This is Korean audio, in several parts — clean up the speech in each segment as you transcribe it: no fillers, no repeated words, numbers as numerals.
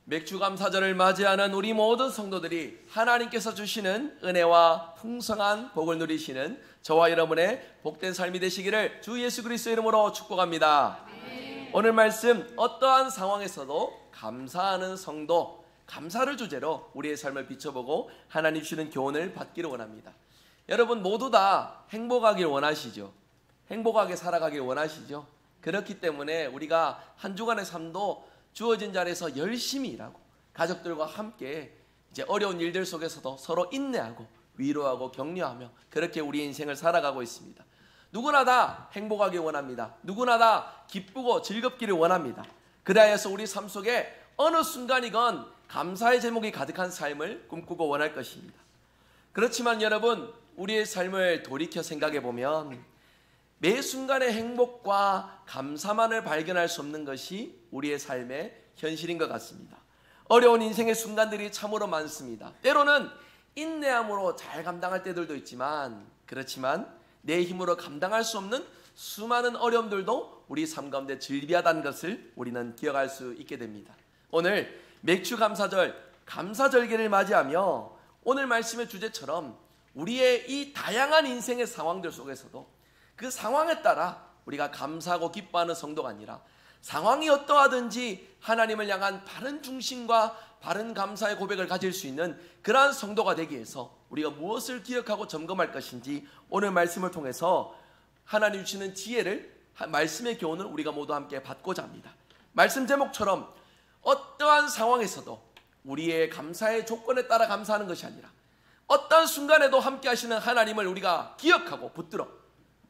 맥주감사절을 맞이하는 우리 모든 성도들이 하나님께서 주시는 은혜와 풍성한 복을 누리시는 저와 여러분의 복된 삶이 되시기를 주 예수 그리스도의 이름으로 축복합니다. 오늘 말씀, 어떠한 상황에서도 감사하는 성도, 감사를 주제로 우리의 삶을 비춰보고 하나님 주시는 교훈을 받기를 원합니다. 여러분 모두 다 행복하길 원하시죠? 행복하게 살아가길 원하시죠? 그렇기 때문에 우리가 한 주간의 삶도 주어진 자리에서 열심히 일하고 가족들과 함께 이제 어려운 일들 속에서도 서로 인내하고 위로하고 격려하며 그렇게 우리 인생을 살아가고 있습니다. 누구나 다 행복하길 원합니다. 누구나 다 기쁘고 즐겁기를 원합니다. 그래서 우리 삶 속에 어느 순간이건 감사의 제목이 가득한 삶을 꿈꾸고 원할 것입니다. 그렇지만 여러분, 우리의 삶을 돌이켜 생각해 보면 매 순간의 행복과 감사만을 발견할 수 없는 것이 우리의 삶의 현실인 것 같습니다. 어려운 인생의 순간들이 참으로 많습니다. 때로는 인내함으로 잘 감당할 때들도 있지만, 그렇지만 내 힘으로 감당할 수 없는 수많은 어려움들도 우리 삶 가운데 즐비하다는 것을 우리는 기억할 수 있게 됩니다. 오늘 맥주감사절, 감사절기를 맞이하며 오늘 말씀의 주제처럼 우리의 이 다양한 인생의 상황들 속에서도 그 상황에 따라 우리가 감사하고 기뻐하는 성도가 아니라 상황이 어떠하든지 하나님을 향한 바른 중심과 바른 감사의 고백을 가질 수 있는 그러한 성도가 되기 위해서 우리가 무엇을 기억하고 점검할 것인지 오늘 말씀을 통해서 하나님 주시는 지혜를, 말씀의 교훈을 우리가 모두 함께 받고자 합니다. 말씀 제목처럼 어떠한 상황에서도 우리의 감사의 조건에 따라 감사하는 것이 아니라 어떠한 순간에도 함께 하시는 하나님을 우리가 기억하고 붙들어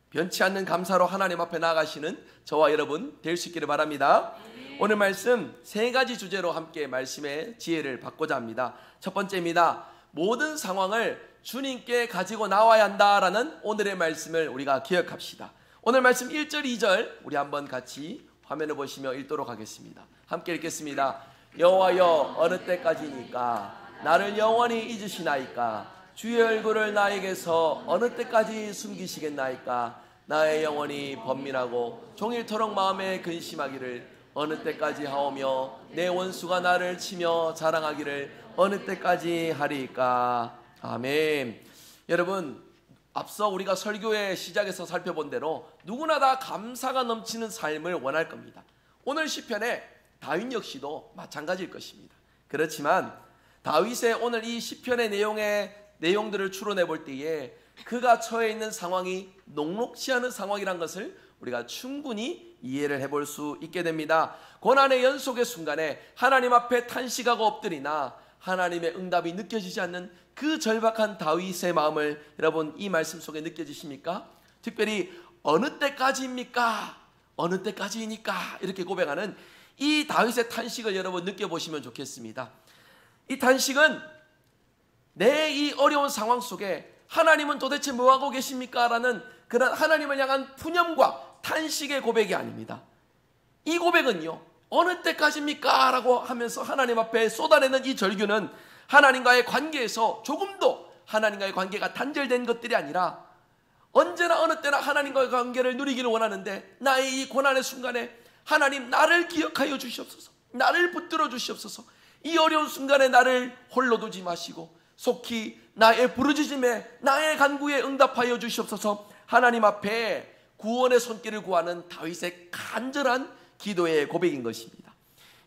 변치 않는 감사로 하나님 앞에 나아가시는 저와 여러분 될 수 있기를 바랍니다. 오늘 말씀 세 가지 주제로 함께 말씀의 지혜를 받고자 합니다. 첫 번째입니다. 모든 상황을 주님께 가지고 나와야 한다라는 오늘의 말씀을 우리가 기억합시다. 오늘 말씀 1절 2절 우리 한번 같이 화면을 보시며 읽도록 하겠습니다. 함께 읽겠습니다. 여호와여, 어느 때까지니까 나를 영원히 잊으시나이까? 주의 얼굴을 나에게서 어느 때까지 숨기시겠나이까? 나의 영혼이 번민하고 종일토록 마음에 근심하기를 어느 때까지 하오며 내 원수가 나를 치며 자랑하기를 어느 때까지 하리이까? 아멘. 여러분, 앞서 우리가 설교의 시작에서 살펴본 대로 누구나 다 감사가 넘치는 삶을 원할 겁니다. 오늘 시편에 다윗 역시도 마찬가지일 것입니다. 그렇지만 다윗의 오늘 이 시편의 내용들을 추론해 볼 때에 그가 처해 있는 상황이 녹록지 않은 상황이란 것을 우리가 충분히 이해를 해볼 수 있게 됩니다. 고난의 연속의 순간에 하나님 앞에 탄식하고 엎드리나 하나님의 응답이 느껴지지 않는 그 절박한 다윗의 마음을 여러분 이 말씀 속에 느껴지십니까? 특별히 어느 때까지입니까? 어느 때까지이니까? 이렇게 고백하는 이 다윗의 탄식을 여러분 느껴보시면 좋겠습니다. 이 탄식은 내 이 어려운 상황 속에 하나님은 도대체 뭐하고 계십니까? 라는 그런 하나님을 향한 푸념과 탄식의 고백이 아닙니다. 이 고백은요, 어느 때까지입니까? 라고 하면서 하나님 앞에 쏟아내는 이 절규는 하나님과의 관계에서 조금도 하나님과의 관계가 단절된 것들이 아니라 언제나 어느 때나 하나님과의 관계를 누리기를 원하는데 나의 이 고난의 순간에 하나님 나를 기억하여 주시옵소서, 나를 붙들어 주시옵소서, 이 어려운 순간에 나를 홀로 두지 마시고 속히 나의 부르짖음에 나의 간구에 응답하여 주시옵소서. 하나님 앞에 구원의 손길을 구하는 다윗의 간절한 기도의 고백인 것입니다.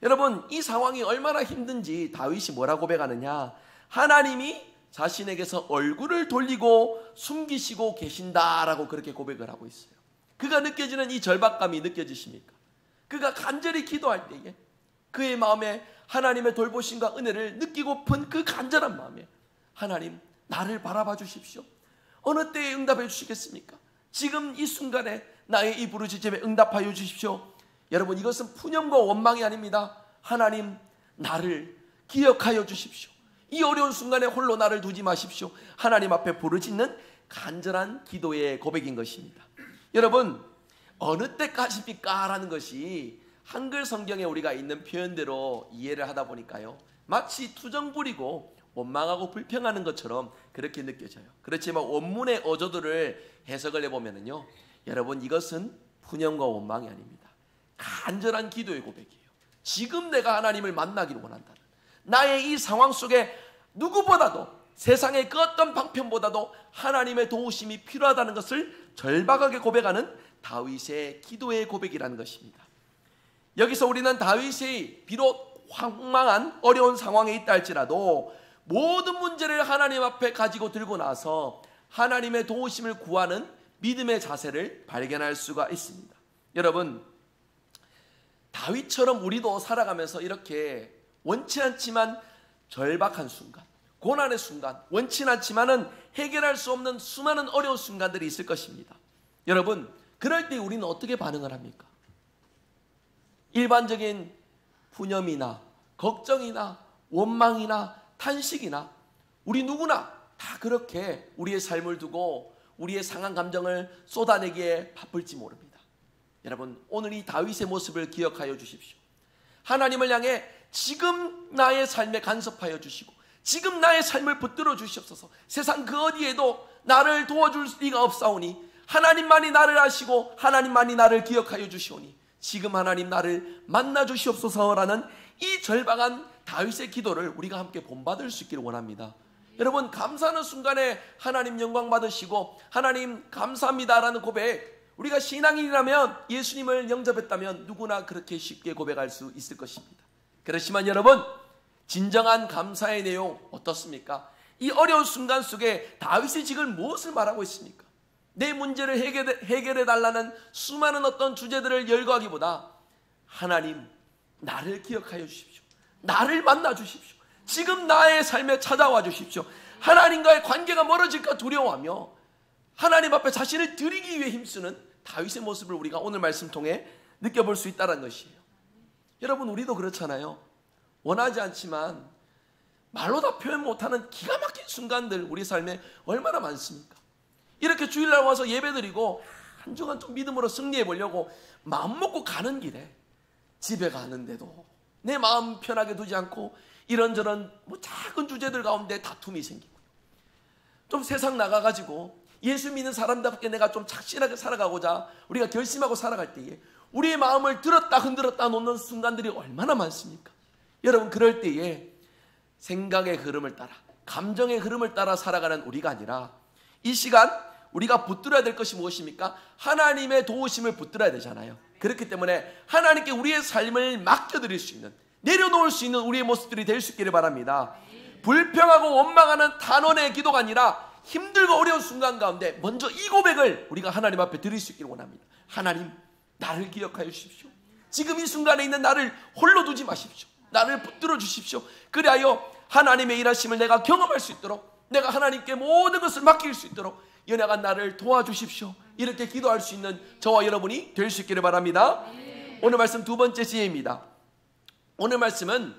여러분, 이 상황이 얼마나 힘든지 다윗이 뭐라고 고백하느냐? 하나님이 자신에게서 얼굴을 돌리고 숨기시고 계신다라고 그렇게 고백을 하고 있어요. 그가 느껴지는 이 절박감이 느껴지십니까? 그가 간절히 기도할 때에 그의 마음에 하나님의 돌보심과 은혜를 느끼고픈 그 간절한 마음에 하나님 나를 바라봐 주십시오. 어느 때에 응답해 주시겠습니까? 지금 이 순간에 나의 이 부르짖음에 응답하여 주십시오. 여러분, 이것은 푸념과 원망이 아닙니다. 하나님 나를 기억하여 주십시오. 이 어려운 순간에 홀로 나를 두지 마십시오. 하나님 앞에 부르짖는 간절한 기도의 고백인 것입니다. 여러분, 어느 때까지입니까? 라는 것이 한글 성경에 우리가 있는 표현대로 이해를 하다 보니까요, 마치 투정 부리고 원망하고 불평하는 것처럼 그렇게 느껴져요. 그렇지만 원문의 어조들을 해석을 해보면요, 여러분 이것은 푸념과 원망이 아닙니다. 간절한 기도의 고백이에요. 지금 내가 하나님을 만나기를 원한다는, 나의 이 상황 속에 누구보다도 세상의 그 어떤 방편보다도 하나님의 도우심이 필요하다는 것을 절박하게 고백하는 다윗의 기도의 고백이라는 것입니다. 여기서 우리는 다윗이 비록 황망한 어려운 상황에 있다 할지라도 모든 문제를 하나님 앞에 가지고 들고 나서 하나님의 도우심을 구하는 믿음의 자세를 발견할 수가 있습니다. 여러분, 다윗처럼 우리도 살아가면서 이렇게 원치 않지만 절박한 순간, 고난의 순간, 원치 않지만은 해결할 수 없는 수많은 어려운 순간들이 있을 것입니다. 여러분, 그럴 때 우리는 어떻게 반응을 합니까? 일반적인 푸념이나 걱정이나 원망이나 탄식이나 우리 누구나 다 그렇게 우리의 삶을 두고 우리의 상한 감정을 쏟아내기에 바쁠지 모릅니다. 여러분, 오늘 이 다윗의 모습을 기억하여 주십시오. 하나님을 향해 지금 나의 삶에 간섭하여 주시고 지금 나의 삶을 붙들어 주시옵소서. 세상 그 어디에도 나를 도와줄 리가 없사오니 하나님만이 나를 아시고 하나님만이 나를 기억하여 주시오니 지금 하나님 나를 만나 주시옵소서라는 이 절박한 다윗의 기도를 우리가 함께 본받을 수 있기를 원합니다. 여러분, 감사하는 순간에 하나님 영광 받으시고 하나님 감사합니다라는 고백, 우리가 신앙인이라면 예수님을 영접했다면 누구나 그렇게 쉽게 고백할 수 있을 것입니다. 그렇지만 여러분, 진정한 감사의 내용 어떻습니까? 이 어려운 순간 속에 다윗이 지금 무엇을 말하고 있습니까? 내 문제를 해결해 달라는 수많은 어떤 주제들을 열거하기보다 하나님, 나를 기억하여 주십시오. 나를 만나 주십시오. 지금 나의 삶에 찾아와 주십시오. 하나님과의 관계가 멀어질까 두려워하며 하나님 앞에 자신을 드리기 위해 힘쓰는 다윗의 모습을 우리가 오늘 말씀 통해 느껴볼 수 있다는 것이에요. 여러분, 우리도 그렇잖아요. 원하지 않지만 말로 다 표현 못하는 기가 막힌 순간들 우리 삶에 얼마나 많습니까? 이렇게 주일날 와서 예배드리고 한 주간 좀 믿음으로 승리해 보려고 마음 먹고 가는 길에 집에 가는데도 내 마음 편하게 두지 않고 이런저런 작은 주제들 가운데 다툼이 생기고, 좀 세상 나가가지고 예수 믿는 사람답게 내가 좀 착실하게 살아가고자 우리가 결심하고 살아갈 때에 우리의 마음을 들었다 흔들었다 놓는 순간들이 얼마나 많습니까? 여러분, 그럴 때에 생각의 흐름을 따라, 감정의 흐름을 따라 살아가는 우리가 아니라 이 시간 우리가 붙들어야 될 것이 무엇입니까? 하나님의 도우심을 붙들어야 되잖아요. 그렇기 때문에 하나님께 우리의 삶을 맡겨드릴 수 있는, 내려놓을 수 있는 우리의 모습들이 될 수 있기를 바랍니다. 불평하고 원망하는 단원의 기도가 아니라 힘들고 어려운 순간 가운데 먼저 이 고백을 우리가 하나님 앞에 드릴 수 있기를 원합니다. 하나님, 나를 기억하여 주십시오. 지금 이 순간에 있는 나를 홀로 두지 마십시오. 나를 붙들어 주십시오. 그리하여 하나님의 일하심을 내가 경험할 수 있도록, 내가 하나님께 모든 것을 맡길 수 있도록 연약한 나를 도와주십시오. 이렇게 기도할 수 있는 저와 여러분이 될 수 있기를 바랍니다. 오늘 말씀 두 번째 지혜입니다. 오늘 말씀은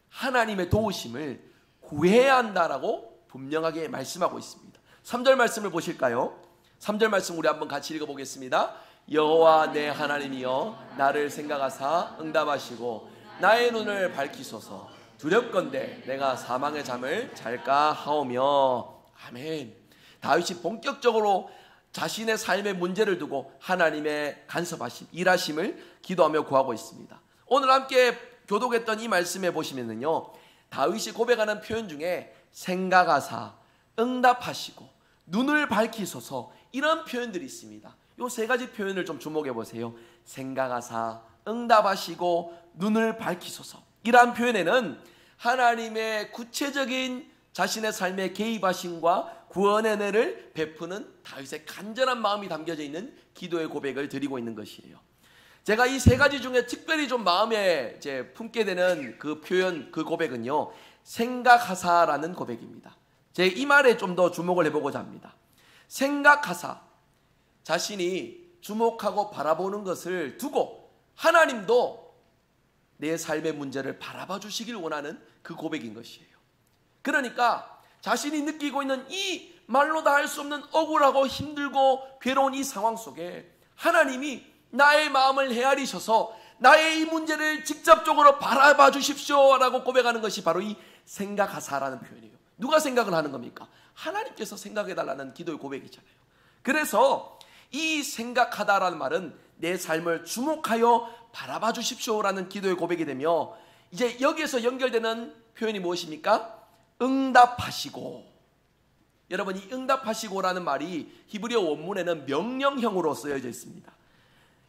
하나님의 도우심을 구해야 한다라고 분명하게 말씀하고 있습니다. 3절 말씀을 보실까요? 3절 말씀 우리 한번 같이 읽어보겠습니다. 여호와 내 하나님이여 나를 생각하사 응답하시고 나의 눈을 밝히소서. 두렵건대 내가 사망의 잠을 잘까 하오며. 아멘. 다윗이 본격적으로 자신의 삶의 문제를 두고 하나님의 간섭하심, 일하심을 기도하며 구하고 있습니다. 오늘 함께 교독했던 이 말씀에 보시면은요, 다윗이 고백하는 표현 중에 생각하사, 응답하시고, 눈을 밝히소서, 이런 표현들이 있습니다. 이 세 가지 표현을 좀 주목해 보세요. 생각하사, 응답하시고, 눈을 밝히소서. 이러한 표현에는 하나님의 구체적인 자신의 삶에 개입하심과 구원의 은혜를 베푸는 다윗의 간절한 마음이 담겨져 있는 기도의 고백을 드리고 있는 것이에요. 제가 이 세 가지 중에 특별히 좀 마음에 품게 되는 그 표현, 그 고백은요, 생각하사라는 고백입니다. 제 이 말에 좀 더 주목을 해보고자 합니다. 생각하사, 자신이 주목하고 바라보는 것을 두고 하나님도 내 삶의 문제를 바라봐 주시길 원하는 그 고백인 것이에요. 그러니까 자신이 느끼고 있는 이 말로 다 할 수 없는 억울하고 힘들고 괴로운 이 상황 속에 하나님이 나의 마음을 헤아리셔서 나의 이 문제를 직접적으로 바라봐 주십시오 라고 고백하는 것이 바로 이 생각하사라는 표현이에요. 누가 생각을 하는 겁니까? 하나님께서 생각해달라는 기도의 고백이잖아요. 그래서 이 생각하다라는 말은 내 삶을 주목하여 바라봐 주십시오라는 기도의 고백이 되며, 이제 여기에서 연결되는 표현이 무엇입니까? 응답하시고. 여러분, 이 응답하시고라는 말이 히브리어 원문에는 명령형으로 쓰여져 있습니다.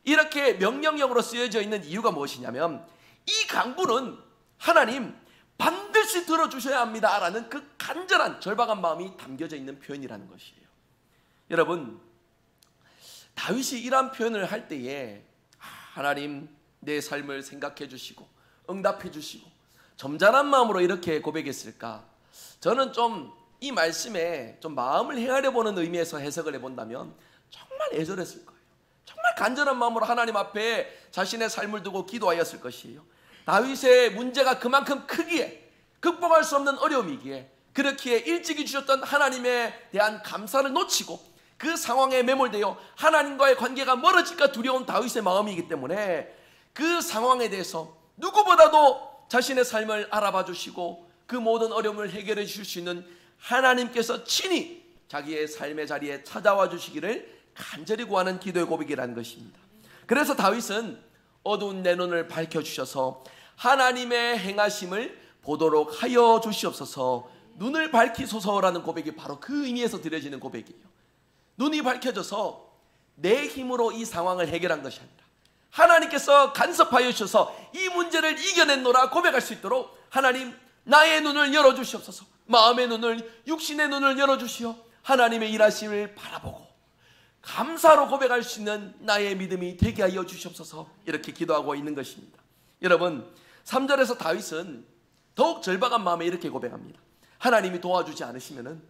이렇게 명령형으로 쓰여져 있는 이유가 무엇이냐면 이 간구는 하나님 반드시 들어주셔야 합니다라는 그 간절한 절박한 마음이 담겨져 있는 표현이라는 것이에요. 여러분, 다윗이 이러한 표현을 할 때에 하나님 내 삶을 생각해 주시고 응답해 주시고 점잖은 마음으로 이렇게 고백했을까? 저는 좀 이 말씀에 좀 마음을 헤아려 보는 의미에서 해석을 해본다면 정말 애절했을 거예요. 정말 간절한 마음으로 하나님 앞에 자신의 삶을 두고 기도하였을 것이에요. 다윗의 문제가 그만큼 크기에, 극복할 수 없는 어려움이기에, 그렇기에 일찍이 주셨던 하나님에 대한 감사를 놓치고 그 상황에 매몰되어 하나님과의 관계가 멀어질까 두려운 다윗의 마음이기 때문에 그 상황에 대해서 누구보다도 자신의 삶을 알아봐 주시고 그 모든 어려움을 해결해 주실 수 있는 하나님께서 친히 자기의 삶의 자리에 찾아와 주시기를 간절히 구하는 기도의 고백이라는 것입니다. 그래서 다윗은 어두운 내 눈을 밝혀주셔서 하나님의 행하심을 보도록 하여 주시옵소서, 눈을 밝히소서라는 고백이 바로 그 의미에서 드려지는 고백이에요. 눈이 밝혀져서 내 힘으로 이 상황을 해결한 것이 아니라 하나님께서 간섭하여 주셔서 이 문제를 이겨냈노라 고백할 수 있도록 하나님 나의 눈을 열어주시옵소서, 마음의 눈을, 육신의 눈을 열어주시어 하나님의 일하심을 바라보고 감사로 고백할 수 있는 나의 믿음이 되게 하여 주시옵소서, 이렇게 기도하고 있는 것입니다. 여러분, 3절에서 다윗은 더욱 절박한 마음에 이렇게 고백합니다. 하나님이 도와주지 않으시면은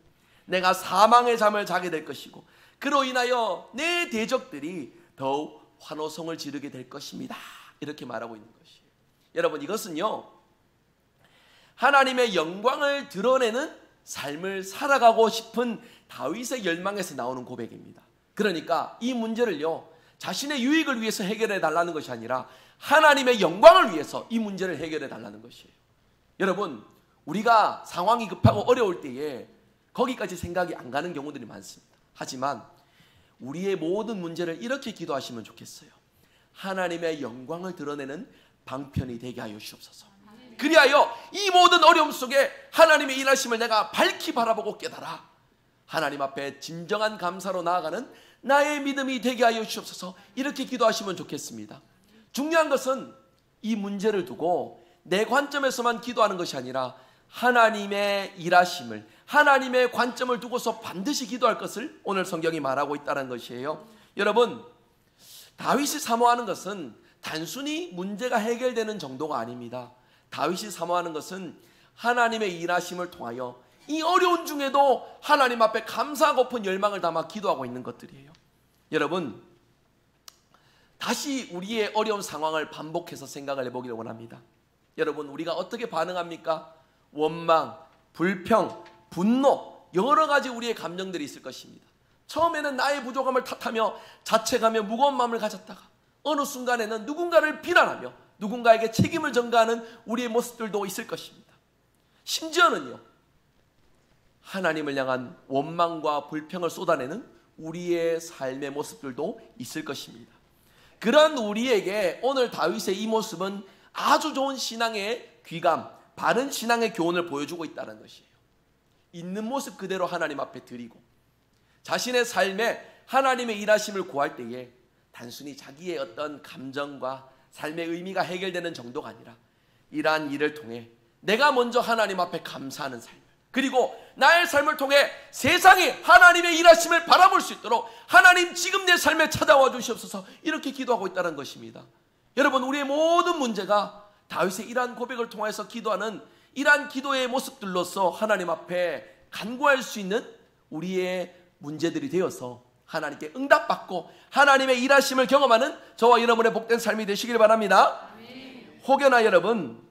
내가 사망의 잠을 자게 될 것이고 그로 인하여 내 대적들이 더욱 환호성을 지르게 될 것입니다, 이렇게 말하고 있는 것이에요. 여러분, 이것은요 하나님의 영광을 드러내는 삶을 살아가고 싶은 다윗의 열망에서 나오는 고백입니다. 그러니까 이 문제를요 자신의 유익을 위해서 해결해 달라는 것이 아니라 하나님의 영광을 위해서 이 문제를 해결해 달라는 것이에요. 여러분, 우리가 상황이 급하고 어려울 때에 거기까지 생각이 안 가는 경우들이 많습니다. 하지만 우리의 모든 문제를 이렇게 기도하시면 좋겠어요. 하나님의 영광을 드러내는 방편이 되게 하여 주옵소서. 그리하여 이 모든 어려움 속에 하나님의 일하심을 내가 밝히 바라보고 깨달아 하나님 앞에 진정한 감사로 나아가는 나의 믿음이 되게 하여 주옵소서, 이렇게 기도하시면 좋겠습니다. 중요한 것은 이 문제를 두고 내 관점에서만 기도하는 것이 아니라 하나님의 일하심을, 하나님의 관점을 두고서 반드시 기도할 것을 오늘 성경이 말하고 있다는 것이에요. 여러분, 다윗이 사모하는 것은 단순히 문제가 해결되는 정도가 아닙니다. 다윗이 사모하는 것은 하나님의 일하심을 통하여 이 어려운 중에도 하나님 앞에 감사하고픈 열망을 담아 기도하고 있는 것들이에요. 여러분, 다시 우리의 어려운 상황을 반복해서 생각을 해보기를 원합니다. 여러분, 우리가 어떻게 반응합니까? 원망, 불평, 분노, 여러 가지 우리의 감정들이 있을 것입니다. 처음에는 나의 부족함을 탓하며 자책하며 무거운 마음을 가졌다가 어느 순간에는 누군가를 비난하며 누군가에게 책임을 전가하는 우리의 모습들도 있을 것입니다. 심지어는요 하나님을 향한 원망과 불평을 쏟아내는 우리의 삶의 모습들도 있을 것입니다. 그런 우리에게 오늘 다윗의 이 모습은 아주 좋은 신앙의 귀감, 바른 신앙의 교훈을 보여주고 있다는 것이에요. 있는 모습 그대로 하나님 앞에 드리고 자신의 삶에 하나님의 일하심을 구할 때에 단순히 자기의 어떤 감정과 삶의 의미가 해결되는 정도가 아니라 이러한 일을 통해 내가 먼저 하나님 앞에 감사하는 삶, 그리고 나의 삶을 통해 세상이 하나님의 일하심을 바라볼 수 있도록 하나님 지금 내 삶에 찾아와 주시옵소서, 이렇게 기도하고 있다는 것입니다. 여러분, 우리의 모든 문제가 다윗의 이러한 고백을 통해서 기도하는 이러한 기도의 모습들로서 하나님 앞에 간구할 수 있는 우리의 문제들이 되어서 하나님께 응답받고 하나님의 일하심을 경험하는 저와 여러분의 복된 삶이 되시길 바랍니다. 혹여나 여러분,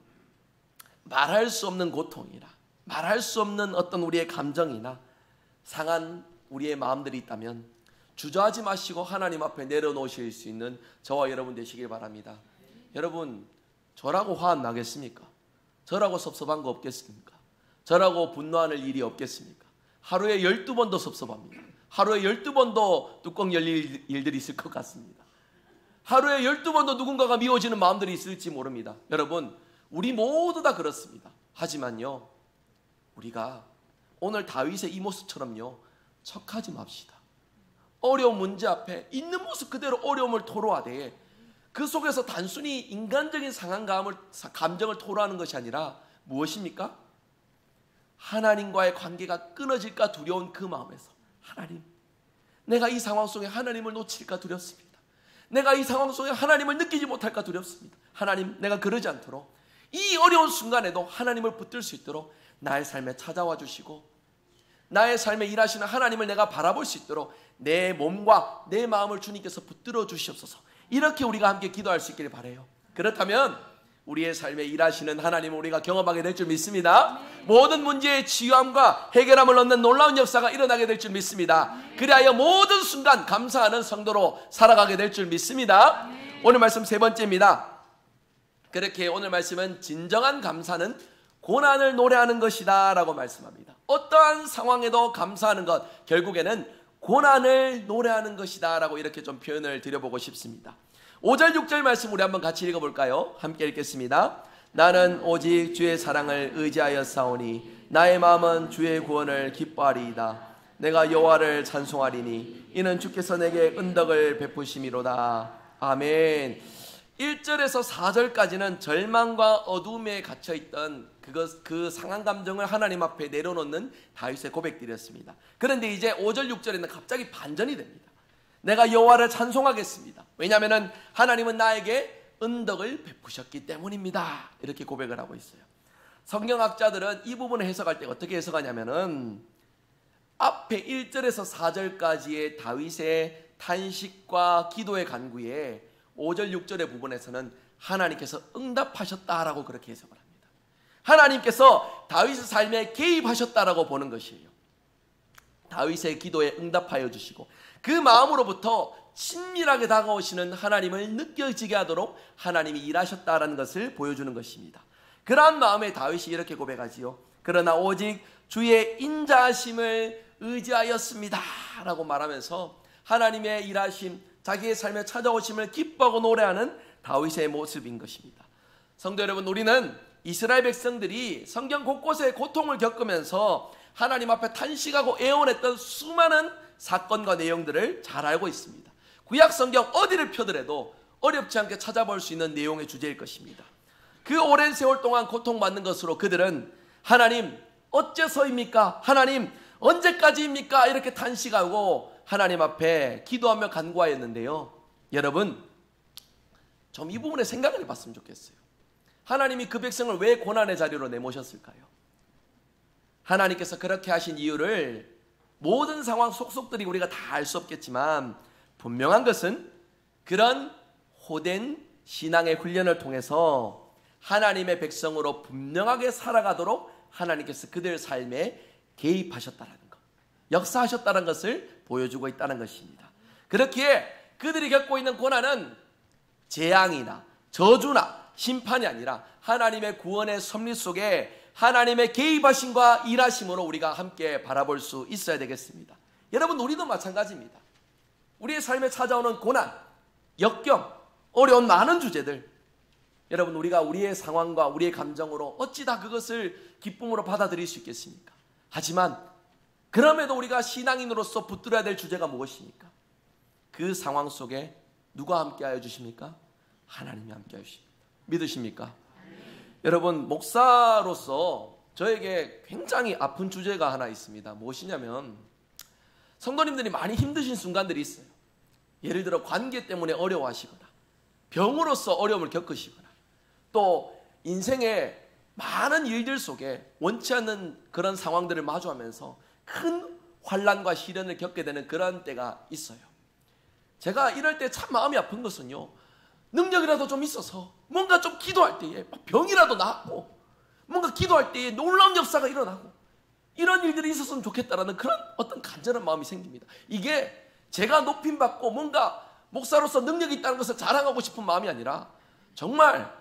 말할 수 없는 고통이나 말할 수 없는 어떤 우리의 감정이나 상한 우리의 마음들이 있다면 주저하지 마시고 하나님 앞에 내려놓으실 수 있는 저와 여러분 되시길 바랍니다. 여러분, 저라고 화 안 나겠습니까? 저라고 섭섭한 거 없겠습니까? 저라고 분노하는 일이 없겠습니까? 하루에 12번도 섭섭합니다. 하루에 12번도 뚜껑 열릴 일들이 있을 것 같습니다. 하루에 12번도 누군가가 미워지는 마음들이 있을지 모릅니다. 여러분, 우리 모두 다 그렇습니다. 하지만요, 우리가 오늘 다윗의 이 모습처럼요, 척하지 맙시다. 어려운 문제 앞에 있는 모습 그대로 어려움을 토로하되 그 속에서 단순히 인간적인 감정을 토로하는 것이 아니라 무엇입니까? 하나님과의 관계가 끊어질까 두려운 그 마음에서, 하나님, 내가 이 상황 속에 하나님을 놓칠까 두렵습니다. 내가 이 상황 속에 하나님을 느끼지 못할까 두렵습니다. 하나님, 내가 그러지 않도록 이 어려운 순간에도 하나님을 붙들 수 있도록 나의 삶에 찾아와 주시고, 나의 삶에 일하시는 하나님을 내가 바라볼 수 있도록 내 몸과 내 마음을 주님께서 붙들어 주시옵소서. 이렇게 우리가 함께 기도할 수 있기를 바라요. 그렇다면 우리의 삶에 일하시는 하나님을 우리가 경험하게 될 줄 믿습니다. 모든 문제의 치유함과 해결함을 얻는 놀라운 역사가 일어나게 될 줄 믿습니다. 그리하여 모든 순간 감사하는 성도로 살아가게 될 줄 믿습니다. 오늘 말씀 세 번째입니다. 그렇게 오늘 말씀은 진정한 감사는 고난을 노래하는 것이다 라고 말씀합니다. 어떠한 상황에도 감사하는 것, 결국에는 고난을 노래하는 것이다 라고 이렇게 좀 표현을 드려보고 싶습니다. 5절 6절 말씀 우리 한번 같이 읽어볼까요? 함께 읽겠습니다. 나는 오직 주의 사랑을 의지하여 싸우니 나의 마음은 주의 구원을 기뻐하리이다. 내가 여호와를 찬송하리니 이는 주께서 내게 은덕을 베푸심이로다. 아멘. 1절에서 4절까지는 절망과 어둠에 갇혀있던 그 상한 감정을 하나님 앞에 내려놓는 다윗의 고백들이었습니다. 그런데 이제 5절 6절에는 갑자기 반전이 됩니다. 내가 여호와를 찬송하겠습니다. 왜냐하면 하나님은 나에게 은덕을 베푸셨기 때문입니다. 이렇게 고백을 하고 있어요. 성경학자들은 이 부분을 해석할 때 어떻게 해석하냐면은 앞에 1절에서 4절까지의 다윗의 탄식과 기도의 간구에 5절 6절의 부분에서는 하나님께서 응답하셨다라고 그렇게 해석을 합니다. 하나님께서 다윗의 삶에 개입하셨다라고 보는 것이에요. 다윗의 기도에 응답하여 주시고 그 마음으로부터 친밀하게 다가오시는 하나님을 느껴지게 하도록 하나님이 일하셨다라는 것을 보여주는 것입니다. 그러한 마음에 다윗이 이렇게 고백하지요. 그러나 오직 주의 인자하심을 의지하였습니다 라고 말하면서 하나님의 일하심, 자기의 삶에 찾아오심을 기뻐하고 노래하는 다윗의 모습인 것입니다. 성도 여러분, 우리는 이스라엘 백성들이 성경 곳곳에 고통을 겪으면서 하나님 앞에 탄식하고 애원했던 수많은 사건과 내용들을 잘 알고 있습니다. 구약 성경 어디를 펴더라도 어렵지 않게 찾아볼 수 있는 내용의 주제일 것입니다. 그 오랜 세월 동안 고통받는 것으로 그들은 하나님 어째서입니까? 하나님 언제까지입니까? 이렇게 탄식하고 하나님 앞에 기도하며 간구하였는데요. 여러분, 좀 이 부분에 생각을 해봤으면 좋겠어요. 하나님이 그 백성을 왜 고난의 자리로 내모셨을까요? 하나님께서 그렇게 하신 이유를 모든 상황 속속들이 우리가 다 알 수 없겠지만 분명한 것은 그런 호된 신앙의 훈련을 통해서 하나님의 백성으로 분명하게 살아가도록 하나님께서 그들 삶에 개입하셨다는 것, 역사하셨다는 것을 보여주고 있다는 것입니다. 그렇기에 그들이 겪고 있는 고난은 재앙이나 저주나 심판이 아니라 하나님의 구원의 섭리 속에 하나님의 개입하심과 일하심으로 우리가 함께 바라볼 수 있어야 되겠습니다. 여러분, 우리도 마찬가지입니다. 우리의 삶에 찾아오는 고난, 역경, 어려운 많은 주제들, 여러분, 우리가 우리의 상황과 우리의 감정으로 어찌 다 그것을 기쁨으로 받아들일 수 있겠습니까? 하지만 그럼에도 우리가 신앙인으로서 붙들어야 될 주제가 무엇입니까? 그 상황 속에 누가 함께하여 주십니까? 하나님이 함께하여 주십니다. 믿으십니까? 여러분, 목사로서 저에게 굉장히 아픈 주제가 하나 있습니다. 무엇이냐면 성도님들이 많이 힘드신 순간들이 있어요. 예를 들어 관계 때문에 어려워하시거나 병으로서 어려움을 겪으시거나 또 인생의 많은 일들 속에 원치 않는 그런 상황들을 마주하면서 큰 환난과 시련을 겪게 되는 그런 때가 있어요. 제가 이럴 때 참 마음이 아픈 것은요, 능력이라도 좀 있어서 뭔가 좀 기도할 때에 병이라도 낫고 뭔가 기도할 때에 놀라운 역사가 일어나고 이런 일들이 있었으면 좋겠다라는 그런 어떤 간절한 마음이 생깁니다. 이게 제가 높임받고 뭔가 목사로서 능력이 있다는 것을 자랑하고 싶은 마음이 아니라 정말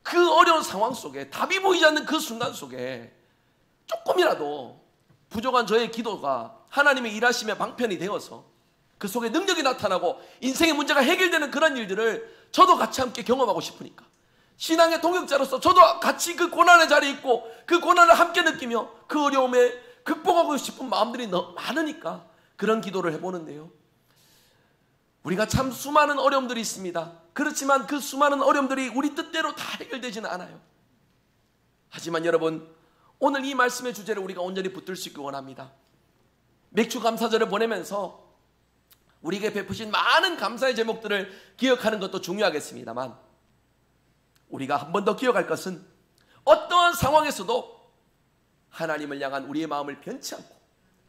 그 어려운 상황 속에 답이 보이지 않는 그 순간 속에 조금이라도 부족한 저의 기도가 하나님의 일하심의 방편이 되어서 그 속에 능력이 나타나고 인생의 문제가 해결되는 그런 일들을 저도 같이 함께 경험하고 싶으니까 신앙의 동역자로서 저도 같이 그 고난의 자리에 있고 그 고난을 함께 느끼며 그 어려움에 극복하고 싶은 마음들이 너무 많으니까 그런 기도를 해보는데요. 우리가 참 수많은 어려움들이 있습니다. 그렇지만 그 수많은 어려움들이 우리 뜻대로 다 해결되지는 않아요. 하지만 여러분, 오늘 이 말씀의 주제를 우리가 온전히 붙들 수 있길 원합니다. 맥주 감사절을 보내면서 우리에게 베푸신 많은 감사의 제목들을 기억하는 것도 중요하겠습니다만, 우리가 한 번 더 기억할 것은 어떠한 상황에서도 하나님을 향한 우리의 마음을 변치 않고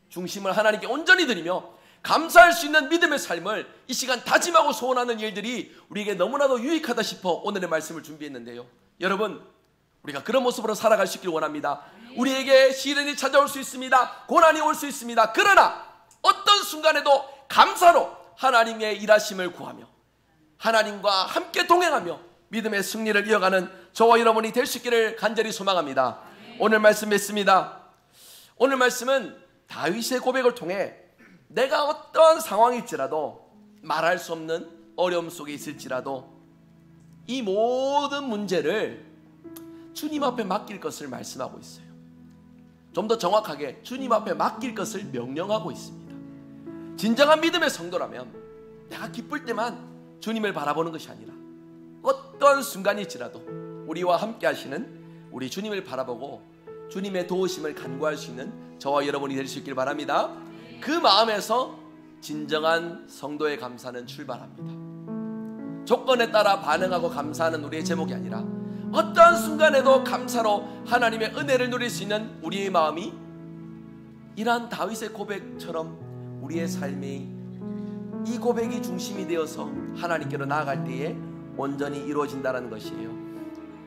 중심을 하나님께 온전히 드리며 감사할 수 있는 믿음의 삶을 이 시간 다짐하고 소원하는 일들이 우리에게 너무나도 유익하다 싶어 오늘의 말씀을 준비했는데요. 여러분, 우리가 그런 모습으로 살아갈 수 있길 원합니다. 우리에게 시련이 찾아올 수 있습니다. 고난이 올 수 있습니다. 그러나 어떤 순간에도 감사로 하나님의 일하심을 구하며 하나님과 함께 동행하며 믿음의 승리를 이어가는 저와 여러분이 될 수 있기를 간절히 소망합니다. 오늘 말씀 맺습니다. 오늘 말씀은 다윗의 고백을 통해 내가 어떠한 상황일지라도 말할 수 없는 어려움 속에 있을지라도 이 모든 문제를 주님 앞에 맡길 것을 말씀하고 있어요. 좀 더 정확하게 주님 앞에 맡길 것을 명령하고 있습니다. 진정한 믿음의 성도라면 내가 기쁠 때만 주님을 바라보는 것이 아니라 어떤 순간일지라도 우리와 함께 하시는 우리 주님을 바라보고 주님의 도우심을 간구할 수 있는 저와 여러분이 될 수 있길 바랍니다. 그 마음에서 진정한 성도의 감사는 출발합니다. 조건에 따라 반응하고 감사하는 우리의 제목이 아니라 어떠한 순간에도 감사로 하나님의 은혜를 누릴 수 있는 우리의 마음이 이러한 다윗의 고백처럼 우리의 삶이 이 고백이 중심이 되어서 하나님께로 나아갈 때에 온전히 이루어진다는 것이에요.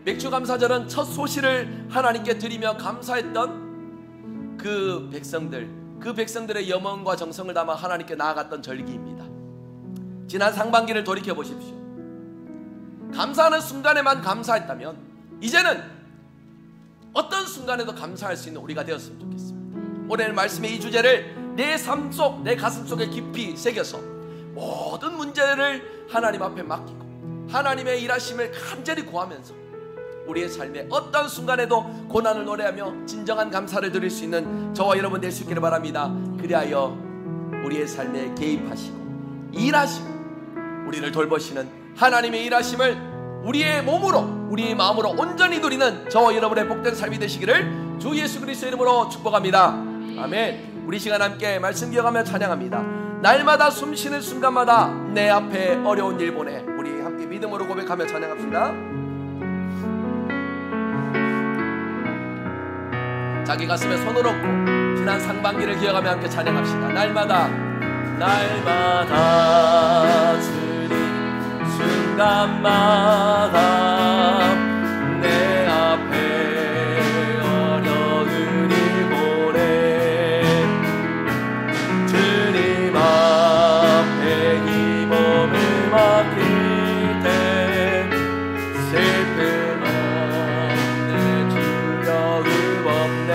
맥주 감사절은 첫 소시를 하나님께 드리며 감사했던 그 백성들의 염원과 정성을 담아 하나님께 나아갔던 절기입니다. 지난 상반기를 돌이켜 보십시오. 감사하는 순간에만 감사했다면 이제는 어떤 순간에도 감사할 수 있는 우리가 되었으면 좋겠습니다. 오늘 말씀의 이 주제를 내 삶 속, 내 가슴 속에 깊이 새겨서 모든 문제를 하나님 앞에 맡기고 하나님의 일하심을 간절히 구하면서 우리의 삶의 어떤 순간에도 고난을 노래하며 진정한 감사를 드릴 수 있는 저와 여러분 될 수 있기를 바랍니다. 그리하여 우리의 삶에 개입하시고 일하시고 우리를 돌보시는 하나님의 일하심을 우리의 몸으로 우리의 마음으로 온전히 누리는 저와 여러분의 복된 삶이 되시기를 주 예수 그리스도의 이름으로 축복합니다. 아멘. 우리 시간 함께 말씀 기억하며 찬양합니다. 날마다 숨쉬는 순간마다 내 앞에 어려운 일 보내. 우리 함께 믿음으로 고백하며 찬양합시다. 자기 가슴에 손을 얹고 지난 상반기를 기억하며 함께 찬양합시다. 날마다 주님 순간마다 내 앞에 어려운 일 보내. 주님 앞에 이 몸을 맡길 때 슬픔 없는 두려움 없네.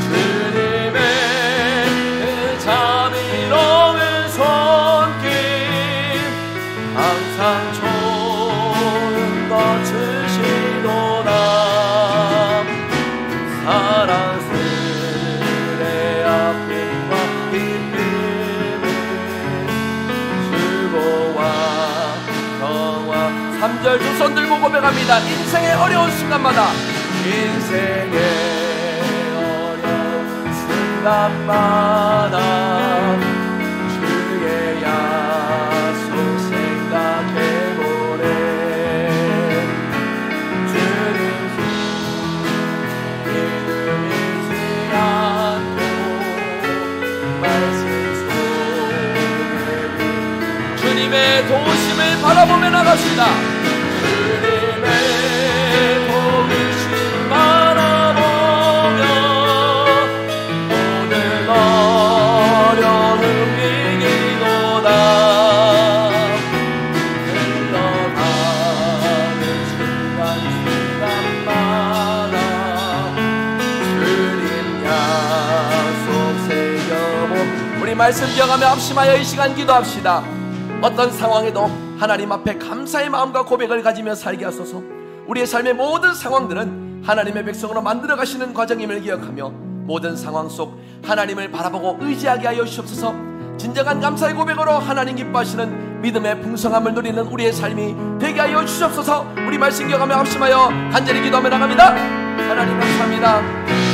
주님의 그 자비로운 손길 항상 좋은 것 주시도다. 사랑스레 아픔과 기쁨을 수고와 평화 3절 두 손 들고 고백합니다. 인생의 어려운 순간마다 인생의 어려운 순간마다 주의 약속 생각해보네. 주는 믿음이지 않고 말씀 속에 주님의 도우심을 바라보며 나갑시다. 주님의 도우심 바라보며 모든 어려움 이기도다. 흘러가는 순간마다 주님 약속 새겨보. 우리 말씀 기억하며 합심하여 이 시간 기도합시다. 어떤 상황에도 하나님 앞에 감사의 마음과 고백을 가지며 살게 하소서. 우리의 삶의 모든 상황들은 하나님의 백성으로 만들어 가시는 과정임을 기억하며 모든 상황 속 하나님을 바라보고 의지하게 하여 주시옵소서. 진정한 감사의 고백으로 하나님 기뻐하시는 믿음의 풍성함을 누리는 우리의 삶이 되게 하여 주시옵소서. 우리 말씀 기억하며 합심하여 간절히 기도하며 나갑니다. 하나님 감사합니다.